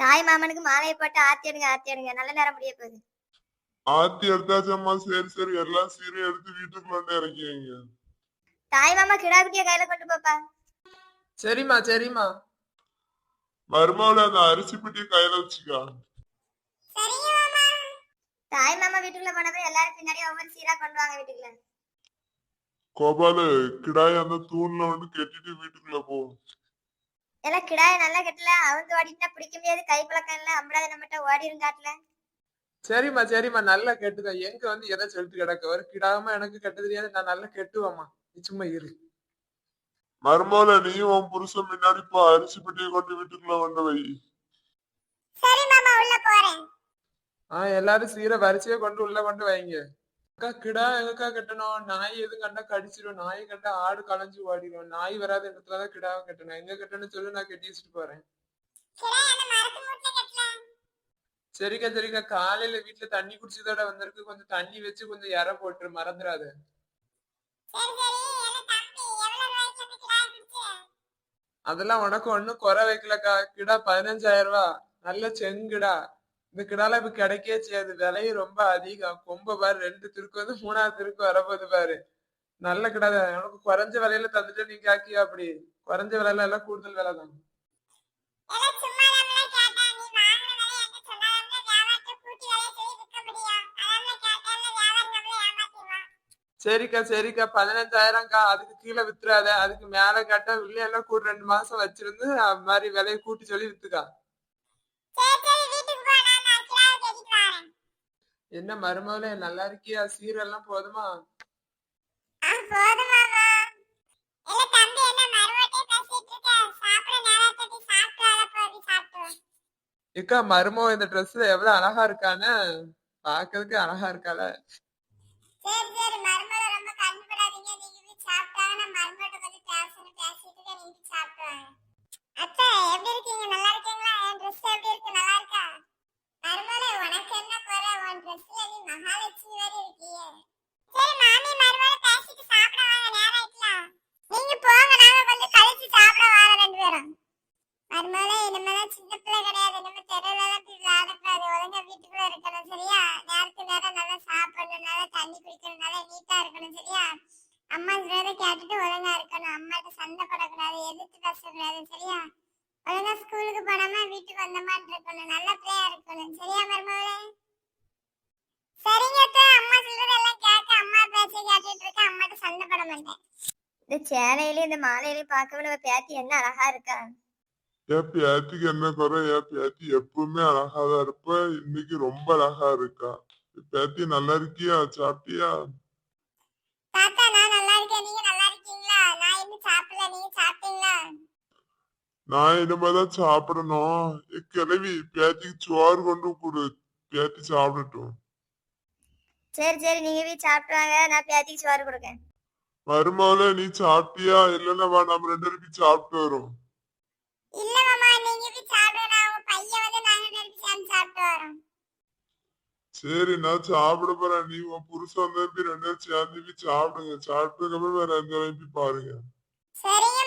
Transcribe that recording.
தாய் மாமனுக்கு மாலையை போட்டு ஆத்தி எடுங்க, ஆத்தி எடுங்க. நல்ல நேரம் முடிய போகுது. ஆத்தி எடுத்தாச்சம்மா. சரி சரி, எல்லாம் சீரையும் எடுத்து வீட்டுக்குள்ள வந்து இறக்கி வைங்க. தாய் மாமா கிடாபிட்டிய கையில கொண்டு போப்பா. சரிம்மா சரிம்மா. மருமகளை அந்த அரிசி பெட்டியை கையில வச்சுக்கா. தாய் மாமா வீட்டுக்குள்ள போனப்ப எல்லாரும் பின்னாடி ஒவ்வொரு சீரா கொண்டு வாங்க வீட்டுக்குள்ள. கோபாலு, கிடாய அந்த தூண்ல வந்து கெட்டிட்டு வீட்டுக்குள்ள போ. எல்லாம் கிடாய நல்லா கட்டல, அவுந்து ஓடிட்டா பிடிக்க முடியாது. கை பழக்கம் இல்ல, அம்படாத நம்மகிட்ட ஓடி இருந்தாட்ல. சரிம்மா சரிம்மா, நல்லா கெட்டுக்க. எங்க வந்து எதை சொல்லிட்டு கிடக்க ஒரு கிடாம எனக்கு கெட்ட தெரியாது. நான் நல்லா கெட்டுவேம்மா, சும்மா இரு. மருமகளை, நீயும் உன் புருஷன் முன்னாடி போ. அரிசி பெட்டியை கொண்டு வீட்டுக்குள்ள வந்து வை. சரி மாமா, உள்ள போறேன். எல்லாரும் சீரை வரிசையா கொண்டு உள்ள கொண்டு வைங்க. அக்கா, கிடா எங்கக்கா கட்டணும்? நாய் எது கண்டா கடிச்சிடும். நாய் கண்டா ஆடு களைஞ்சு ஓடிடும். நாய் வராத இடத்துலதான் கிடாவை கட்டணும். எங்க கட்டணும்னு சொல்லி நான் கட்டி வச்சுட்டு போறேன். சரிக்கா சரிக்கா. காலையில வீட்டுல தண்ணி குடிச்சதோட வந்திருக்கு. கொஞ்சம் தண்ணி வச்சு கொஞ்சம் இற போட்டுரு, மறந்துடாது. அதெல்லாம் உனக்கு ஒண்ணும் குறை வைக்கலக்கா. கிடா 15,000 ரூபா. நல்ல செங்கிடா. இந்த கிடால இப்ப கிடைக்கவே செய்யாது. விலையும் ரொம்ப அதிகம். கொம்ப பாரு, 2 திருக்கு வந்து 3வது திருக்கு வரப்போகுது பாரு. நல்ல கிடா. உனக்கு குறைஞ்ச விலையில தந்துட்டு நீ காக்கியா? அப்படி குறைஞ்ச விலையில எல்லாம் கூடுதல் விலை தான். சரிக்கா சரிக்கா. 15,000க்கா. அதுக்கு கீழே வித்துறாத. அதுக்கு மேல கேட்டா எல்லாம் கூட 2 மாசம் வச்சிருந்து அது மாதிரி விலையை கூட்டி சொல்லி வித்துக்கா. என்ன மருமகளே, நல்லா இருக்கியா? சீரெல்லாம் போதுமா? ஏக்கா, மருமோ இந்த ட்ரெஸ்ல எவ்வளவு அழகா இருக்கான்னு. பாக்குறதுக்கு அழகா இருக்கால. அம்மா சொல்றத கேட்டுட்டு ஒழுங்கா இருக்கணும். அம்மாட்ட சண்டை போடக்கூடாது, எதிர்த்து பேசக்கூடாது. சரியா? ஒழுங்கா ஸ்கூலுக்கு போனாம வீட்டுக்கு வந்த மாதிரி இருக்கணும். நல்ல பிள்ளையா இருக்கணும். சரியா மருமகளே? சரிங்க அத்தை, அம்மா சொல்றதெல்லாம் கேட்க அம்மா பேச்ச கேட்டுட்டு இருக்க. அம்மாட்ட சண்டை போட மாட்டேன். இந்த சேலையிலயும் இந்த மாலையிலயும் பார்க்கவே பேத்தி என்ன அழகா இருக்கா. என் பேத்திக்கு என்ன குறை? என் பேத்தி எப்பவுமே அழகாதான் இருப்ப. இன்னைக்கு ரொம்ப அழகா இருக்கா. பேத்தி நல்லா இருக்கியா? சாப்பிட்டியா? தாத்தா, நான் நல்லா இருக்கேன். நீங்க நல்லா இருக்கீங்களா? நான் இன்னும் சாப்பிடல. நீங்க சாப்பிட்டீங்களா? நான் இனிமேதான் சாப்பிடணும். கிளவி, பேத்திக்கு சோறு கொண்டு கொடு. பேத்தி சாப்பிடட்டும். சரி சரி, நீங்க போய் சாப்பிடுவாங்க. நான் பேத்திக்கு சோறு கொடுக்கேன். மருமகளே, நீ சாப்பிட்டியா? இல்லன்னா வா, நம்ம 2 பேரும் போய் சாப்பிட்டு வரோம். இல்ல மாமா, நீங்க போய் சாப்பிடுங்க. உங்க பையன் வந்து நாங்க 2 பேரும் சேர்ந்து சாப்பிட்டு வரோம். சரி, நான் சாப்பிட போறேன். நீ உன் புருஷன் வந்து 2 பேரும் சேர்ந்து போய் சாப்பிடுங்க. சாப்பிட்டதுக்கு அப்புறம் வேற எந்த போய் பாருங்க. சரிங்க